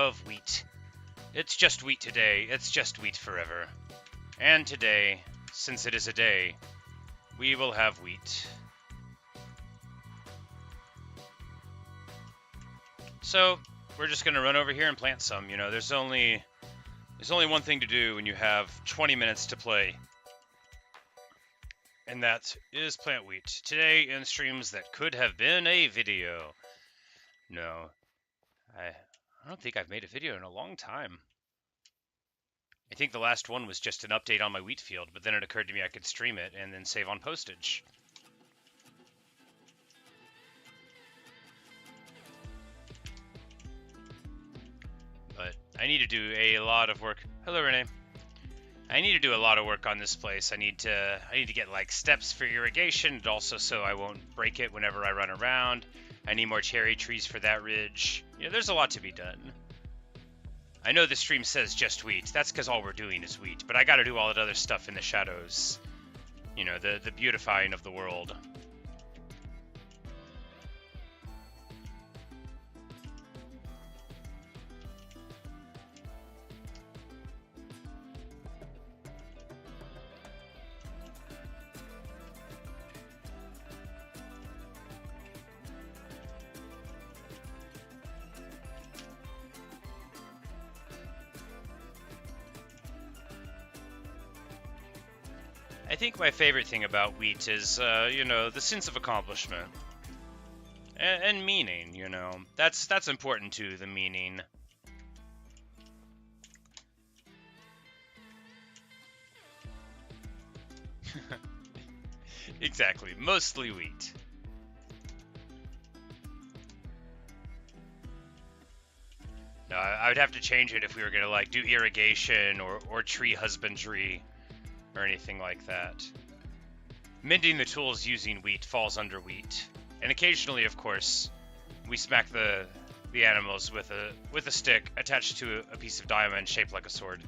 of wheat. It's just wheat today, it's just wheat forever. And today, since it is a day, we will have wheat. So, we're just going to run over here and plant some. You know, there's only one thing to do when you have 20 minutes to play. And that is plant wheat. Today in streams that could have been a video. No, I don't think I've made a video in a long time. I think the last one was just an update on my wheat field, but then it occurred to me I could stream it and then save on postage. But I need to do a lot of work. Hello, Renee. I need to do a lot of work on this place. I need to get like steps for irrigation, and also so I won't break it whenever I run around. I need more cherry trees for that ridge. You know, there's a lot to be done. I know the stream says just wheat. That's because all we're doing is wheat. But I got to do all that other stuff in the shadows. You know, the beautifying of the world. I think my favorite thing about wheat is, you know, the sense of accomplishment. And meaning, you know. That's important too, the meaning. Exactly, mostly wheat. No, I would have to change it if we were gonna, like, do irrigation or tree husbandry. Or anything like that. Mending the tools using wheat falls under wheat. And occasionally, of course, we smack the animals with a stick attached to a piece of diamond shaped like a sword.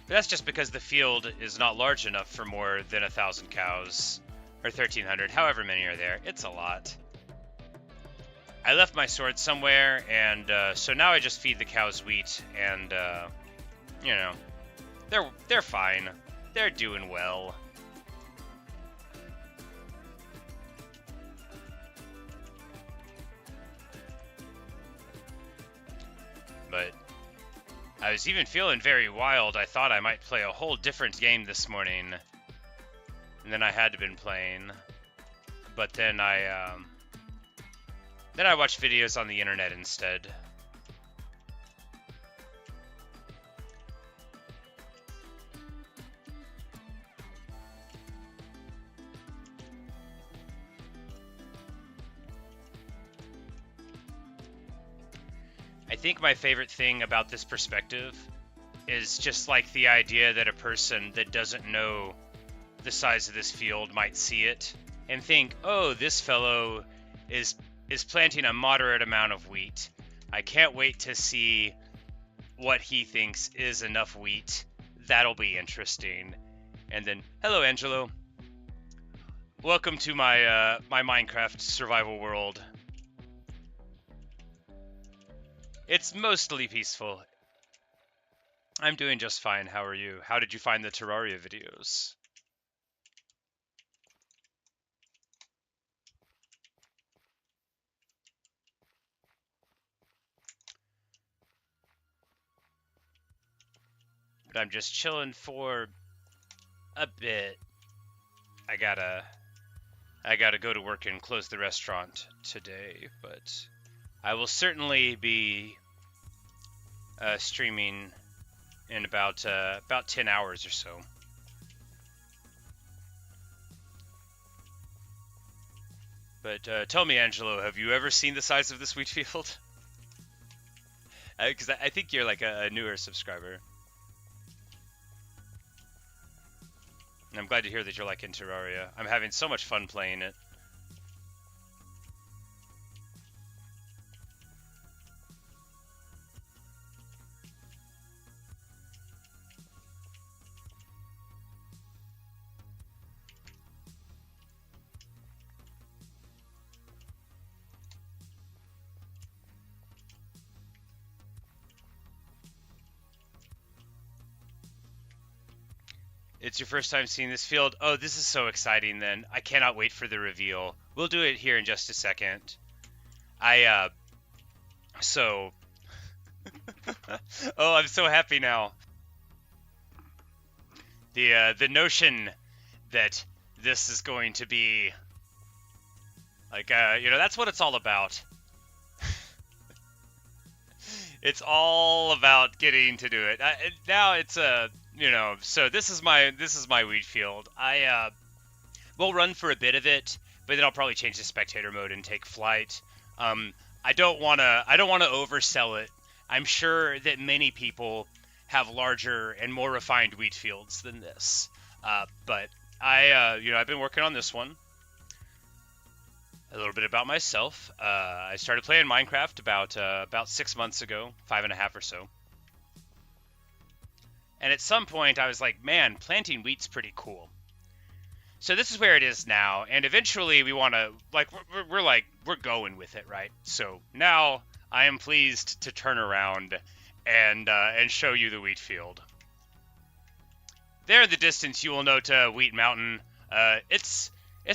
But that's just because the field is not large enough for more than 1,000 cows. Or 1,300, however many are there. It's a lot. I left my sword somewhere, and so now I just feed the cows wheat, and, you know, they're fine. They're doing well. But I was even feeling very wild. I thought I might play a whole different game this morning than I had been playing. But then I watched videos on the internet instead. I think my favorite thing about this perspective is just like the idea that a person that doesn't know the size of this field might see it and think, oh, this fellow is planting a moderate amount of wheat. I can't wait to see what he thinks is enough wheat. That'll be interesting. And then, hello, Angelo. Welcome to my my Minecraft survival world. It's mostly peaceful. I'm doing just fine. How are you? How did you find the Terraria videos? But I'm just chilling for a bit. I gotta go to work and close the restaurant today, but I will certainly be streaming in about 10 hours or so. But tell me, Angelo, have you ever seen the size of this wheat field? Because I think you're like a newer subscriber. And I'm glad to hear that you're like in Terraria. I'm having so much fun playing it. It's your first time seeing this field? Oh, this is so exciting then. I cannot wait for the reveal. We'll do it here in just a second. So... oh, I'm so happy now. The notion that this is going to be... like, that's what it's all about. It's all about getting to do it. Now it's so this is my wheat field. I will run for a bit of it, but then I'll probably change to spectator mode and take flight. I don't wanna oversell it. I'm sure that many people have larger and more refined wheat fields than this. But I've been working on this one. A little bit about myself. I started playing Minecraft about 6 months ago, 5.5 or so. And at some point I was like, man, planting wheat's pretty cool. So this is where it is now, and eventually we want to, we're going with it, right? So now I am pleased to turn around and show you the wheat field. There in the distance you will note Wheat Mountain. It's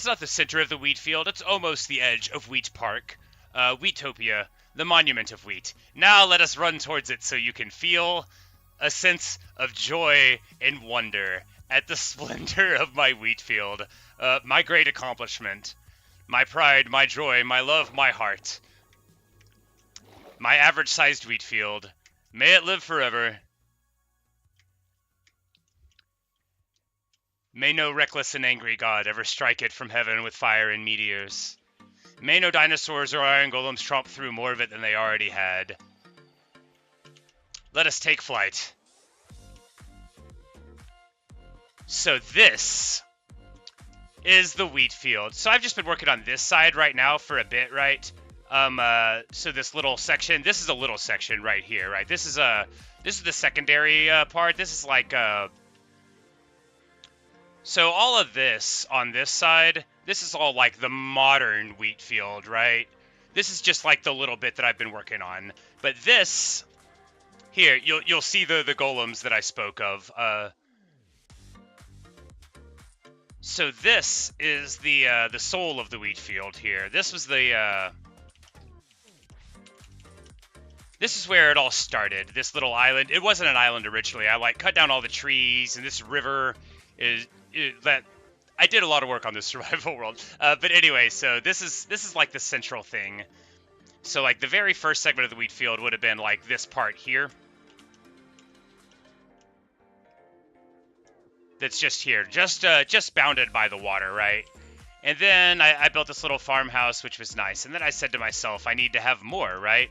not the center of the wheat field, it's almost the edge of Wheat Park. Wheatopia, the monument of wheat. Now let us run towards it so you can feel a sense of joy and wonder at the splendor of my wheat field. My great accomplishment. My pride, my joy, my love, my heart. My average-sized wheat field. May it live forever. May no reckless and angry god ever strike it from heaven with fire and meteors. May no dinosaurs or iron golems tromp through more of it than they already had. Let us take flight. So this is the wheat field. So I've just been working on this side right now for a bit, right? So this little section, this is a little section right here, right? This is the secondary part. This is like so all of this on this side, this is all like the modern wheat field, right? This is just like the little bit that I've been working on. But this here, you'll see the golems that I spoke of. So this is the soul of the wheat field here. This was this is where it all started. This little island. It wasn't an island originally. I cut down all the trees, and this river that I did a lot of work on this survival world. But anyway, so this is like the central thing. So like the very first segment of the wheat field would have been like this part here. That's just here, just bounded by the water, right? And then I built this little farmhouse, which was nice. And then I said to myself, I need to have more, right?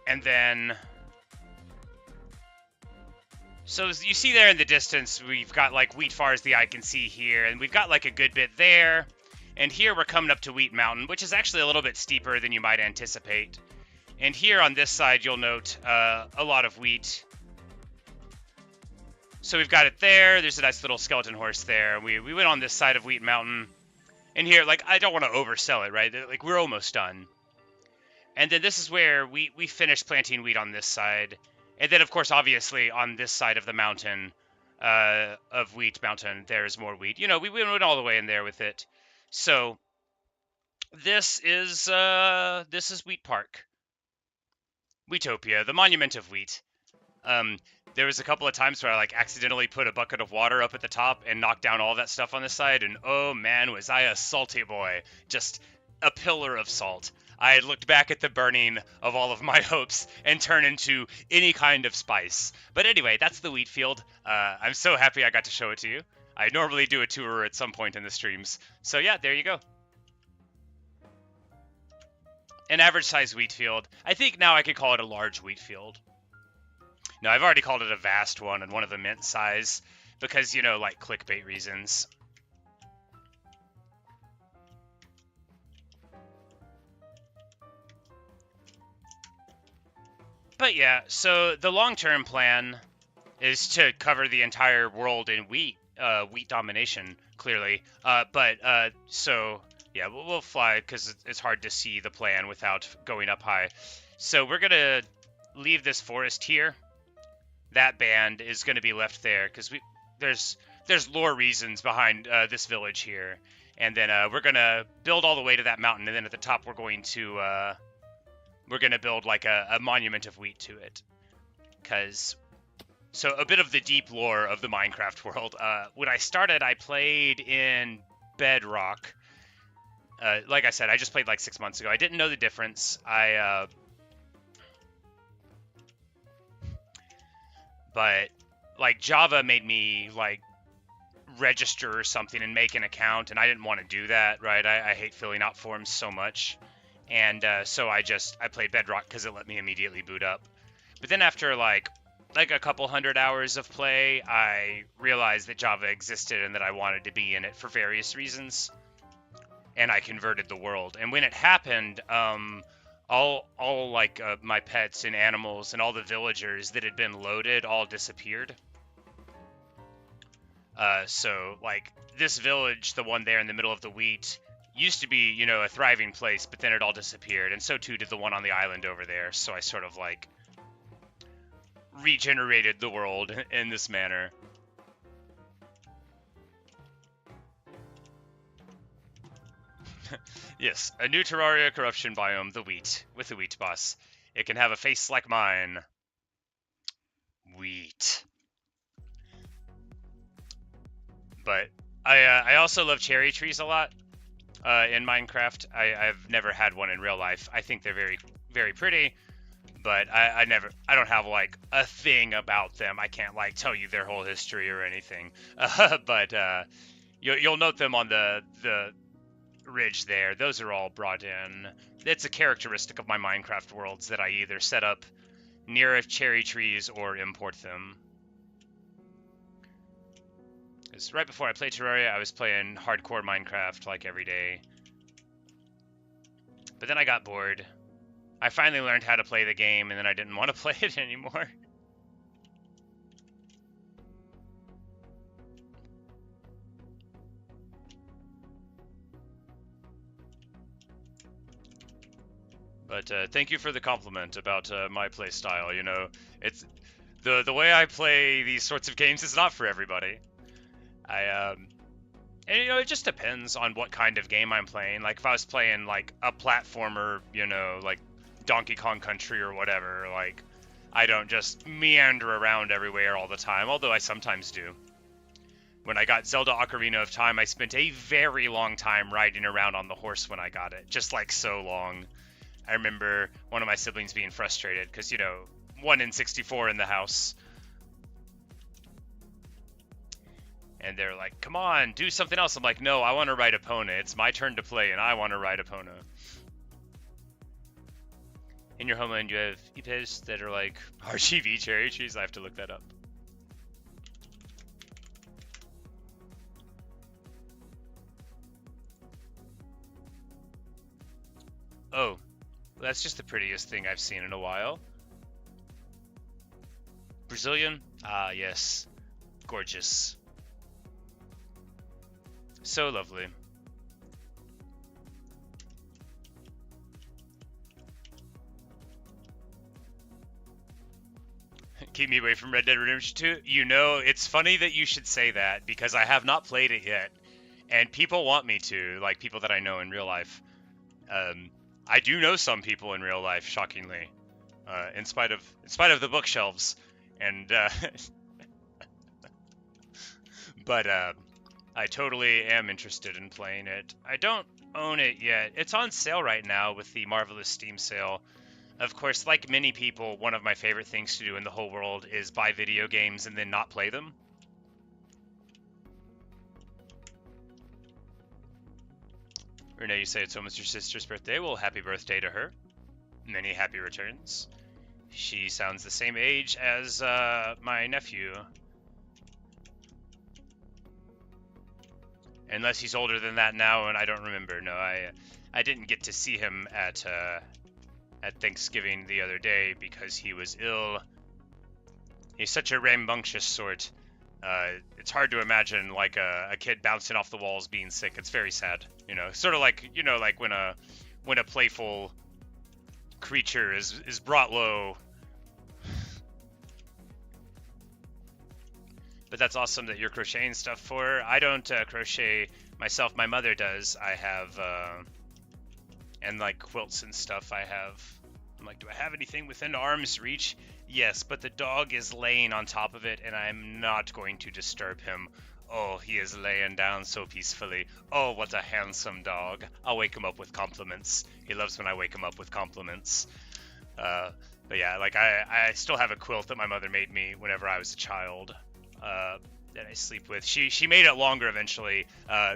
And then... so as you see there in the distance, we've got like wheat far as the eye can see here, and we've got like a good bit there. And here we're coming up to Wheat Mountain, which is actually a little bit steeper than you might anticipate. And here on this side, you'll note a lot of wheat. So we've got it there. There's a nice little skeleton horse there. We went on this side of Wheat Mountain. And here, like, I don't want to oversell it, right? Like, we're almost done. And then this is where we finished planting wheat on this side. And then, of course, obviously, on this side of the mountain, of Wheat Mountain, there's more wheat. You know, we went all the way in there with it. So, this is Wheat Park. Wheatopia, the monument of wheat. There was a couple of times where I like accidentally put a bucket of water up at the top and knocked down all that stuff on the side, and oh man, was I a salty boy. Just a pillar of salt. I had looked back at the burning of all of my hopes and turned into any kind of spice. But anyway, that's the wheat field. I'm so happy I got to show it to you. I normally do a tour at some point in the streams. So yeah, there you go. An average size wheat field. I think now I could call it a large wheat field. No, I've already called it a vast one and one of immense size because, you know, like clickbait reasons. But yeah, so the long-term plan is to cover the entire world in wheat domination, clearly. So yeah, we'll fly because it's hard to see the plan without going up high. So we're gonna leave this forest here. that band is going to be left there because there's lore reasons behind this village here, and then we're gonna build all the way to that mountain, and then at the top we're gonna build like a monument of wheat to it. So a bit of the deep lore of the Minecraft world. When I started, I played in Bedrock. Like I said, I just played like 6 months ago. I didn't know the difference. But like Java made me like register or something and make an account, and I didn't want to do that, right? I hate filling out forms so much, and so I played Bedrock because it let me immediately boot up. But then after like a couple hundred hours of play, I realized that Java existed and that I wanted to be in it for various reasons, and I converted the world. And when it happened, all like my pets and animals and all the villagers that had been loaded all disappeared. So like this village, the one there in the middle of the wheat, used to be, a thriving place, but then it all disappeared, and so too did the one on the island over there. So I sort of like regenerated the world in this manner. Yes, a new Terraria corruption biome, the wheat, with the wheat boss. It can have a face like mine. Wheat. But I also love cherry trees a lot in Minecraft. I've never had one in real life. I think they're very, very pretty, but I don't have like a thing about them. I can't like tell you their whole history or anything. But you'll note them on the ridge there. Those are all brought in. It's a characteristic of my Minecraft worlds that I either set up near cherry trees or import them. Because right before I played Terraria, I was playing hardcore Minecraft like every day. But then I got bored. I finally learned how to play the game, and then I didn't want to play it anymore. But thank you for the compliment about my play style. It's the way I play these sorts of games is not for everybody. And it just depends on what kind of game I'm playing. Like if I was playing like a platformer, like Donkey Kong Country or whatever, like I don't just meander around everywhere all the time, although I sometimes do. When I got Zelda Ocarina of Time, I spent a very long time riding around on the horse when I got it, just like so long. I remember one of my siblings being frustrated because, 1 in 64 in the house. And they're like, come on, do something else. I'm like, no, I want to ride Epona. It's my turn to play, and I want to ride Epona. In your homeland, you have ipes that are like RGB cherry trees. I have to look that up. Oh, that's just the prettiest thing I've seen in a while. Brazilian? Ah, yes. Gorgeous. So lovely. Keep me away from Red Dead Redemption 2? It's funny that you should say that, because I have not played it yet. And people want me to, like people that I know in real life. I do know some people in real life, shockingly, in spite of the bookshelves, and but I totally am interested in playing it. I don't own it yet. It's on sale right now with the Marvelous Steam sale. Of course, like many people, one of my favorite things to do in the whole world is buy video games and then not play them. Renee, you say it's almost your sister's birthday. Well, happy birthday to her. Many happy returns. She sounds the same age as my nephew. Unless he's older than that now, and I don't remember. No, I didn't get to see him at Thanksgiving the other day because he was ill. He's such a rambunctious sort. It's hard to imagine like a kid bouncing off the walls being sick. It's very sad, Sort of like like when a playful creature is brought low. But that's awesome that you're crocheting stuff for her. I don't crochet myself. My mother does. I have, and like quilts and stuff I have. I'm like, do I have anything within arm's reach? Yes, but the dog is laying on top of it, and I'm not going to disturb him. Oh, he is laying down so peacefully. Oh, what a handsome dog. I'll wake him up with compliments. He loves when I wake him up with compliments. But yeah, like I still have a quilt that my mother made me whenever I was a child. That I sleep with. She made it longer eventually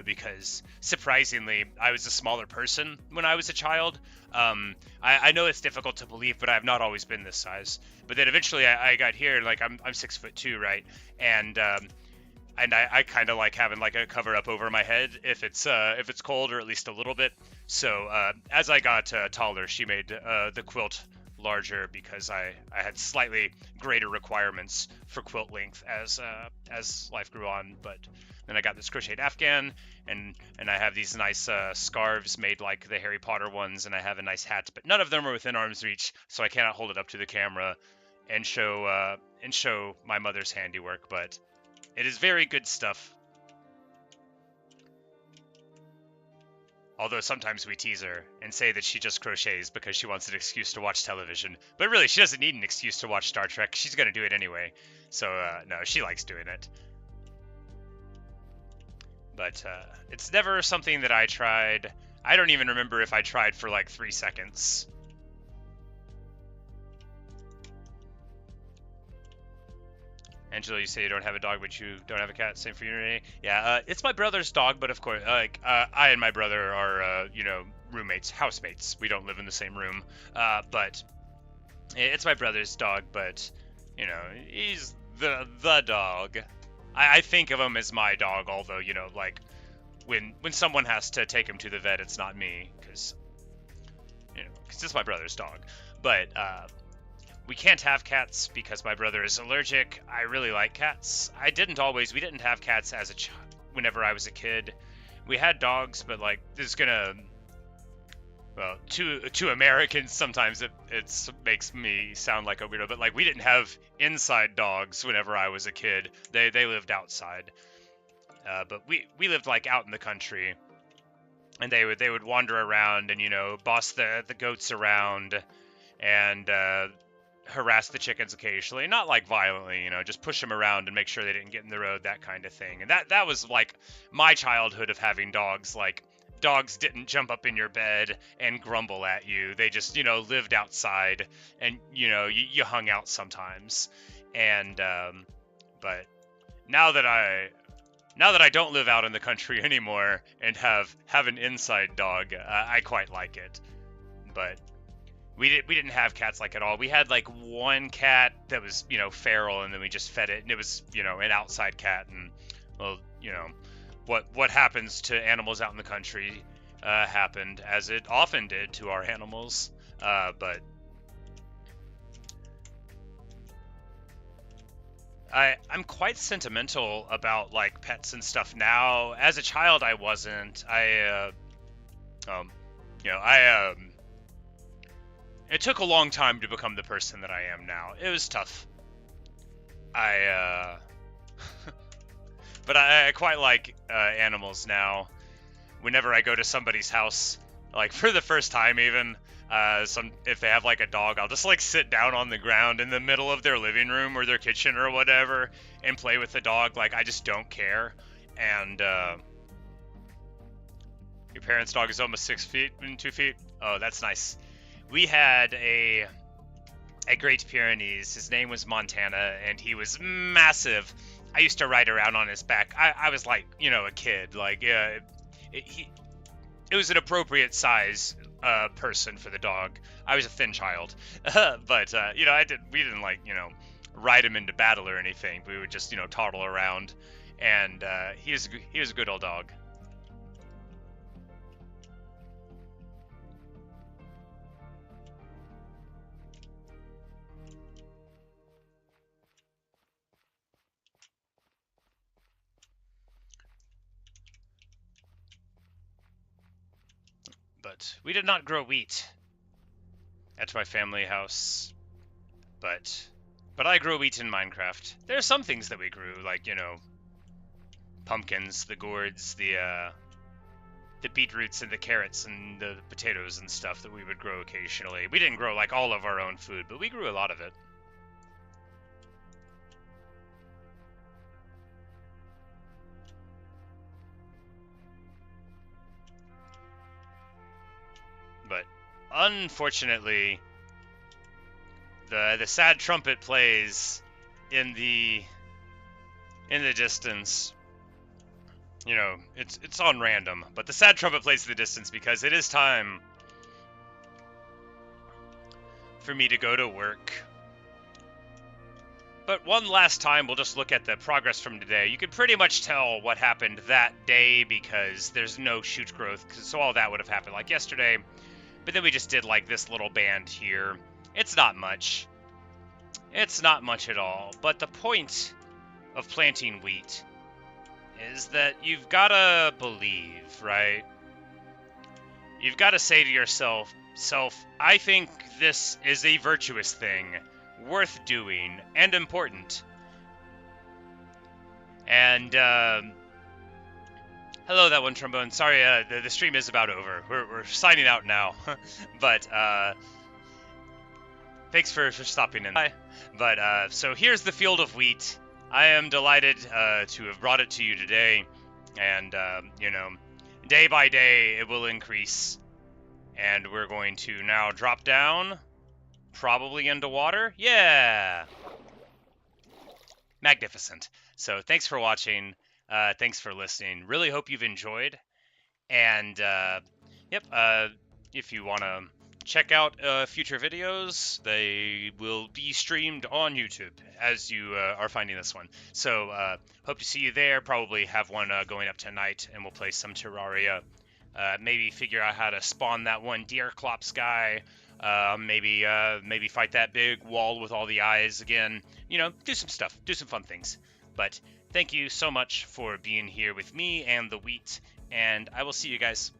because surprisingly I was a smaller person when I was a child. I know it's difficult to believe, but I've not always been this size. But then eventually I got here, and like I'm 6'2", right? And I kind of like having like a cover up over my head if it's cold, or at least a little bit. So as I got taller, she made the quilt larger because I had slightly greater requirements for quilt length as life grew on. But then I got this crocheted Afghan, and I have these nice scarves made like the Harry Potter ones, and I have a nice hat, but none of them are within arm's reach, so I cannot hold it up to the camera and show my mother's handiwork. But it is very good stuff. Although sometimes we tease her and say that she just crochets because she wants an excuse to watch television. But really, she doesn't need an excuse to watch Star Trek. She's going to do it anyway. So, no, she likes doing it. But it's never something that I tried. I don't even remember if I tried for like 3 seconds. Angela, you say you don't have a dog, but you don't have a cat. Same for you, Renee. Yeah, it's my brother's dog, but of course, I and my brother are, roommates, housemates. We don't live in the same room. But it's my brother's dog, but, he's the dog. I think of him as my dog, although, like, when someone has to take him to the vet, it's not me, because it's my brother's dog. But, we can't have cats because my brother is allergic. I really like cats. We didn't have cats whenever I was a kid. We had dogs, but like to Americans sometimes it makes me sound like a weirdo, but like we didn't have inside dogs whenever I was a kid. They lived outside. But we lived like out in the country, and they would wander around and boss the goats around and harass the chickens occasionally, not like violently, just push them around and make sure they didn't get in the road, that kind of thing. And that was like my childhood of having dogs. Like, dogs didn't jump up in your bed and grumble at you. They just, lived outside, and you hung out sometimes. And but now that I don't live out in the country anymore and have an inside dog, I quite like it. But we didn't have cats like at all. We had like one cat that was, feral, and then we just fed it, and it was, an outside cat. And well, what happens to animals out in the country happened, as it often did to our animals. But I'm quite sentimental about like pets and stuff now. As a child, I wasn't. It took a long time to become the person that I am now. It was tough. But I quite like animals now. Whenever I go to somebody's house, like for the first time even, if they have like a dog, I'll just like sit down on the ground in the middle of their living room or their kitchen or whatever and play with the dog. Like, I just don't care. And your parents' dog is almost 6 feet and 2 feet. Oh, that's nice. We had a Great Pyrenees. His name was Montana, and he was massive. I used to ride around on his back. I was like, a kid. Like, it was an appropriate size person for the dog. I was a thin child, but we didn't like ride him into battle or anything. We would just toddle around, and he was a good old dog. But we did not grow wheat at my family house. But But I grow wheat in Minecraft. There are some things that we grew, like, you know, pumpkins, the gourds, the beetroots and the carrots and the potatoes and stuff that we would grow occasionally. We didn't grow, like, all of our own food, but we grew a lot of it. But unfortunately, the sad trumpet plays in the distance. You know, it's on random, but the sad trumpet plays in the distance because it is time for me to go to work. But one last time, we'll just look at the progress from today. You can pretty much tell what happened that day because there's no shoot growth, so all that would have happened like yesterday. But then we just did like this little band here. It's not much. It's not much at all. But the point of planting wheat is that you've got to believe, right? You've got to say to yourself, I think this is a virtuous thing, worth doing, and important. And, hello, that one, Trombone. Sorry, the stream is about over. We're signing out now. But, thanks for stopping in. But, so here's the field of wheat. I am delighted to have brought it to you today. And, you know, day by day, it will increase. And we're going to now drop down, probably into water. Yeah! Magnificent. So thanks for watching. Thanks for listening. Really hope you've enjoyed. And, yep, if you want to check out future videos, they will be streamed on YouTube as you are finding this one. So hope to see you there. Probably have one going up tonight, and we'll play some Terraria. Maybe figure out how to spawn that one Deerclops guy. Maybe fight that big wall with all the eyes again. You know, do some stuff. Do some fun things. But thank you so much for being here with me and the wheat, and I will see you guys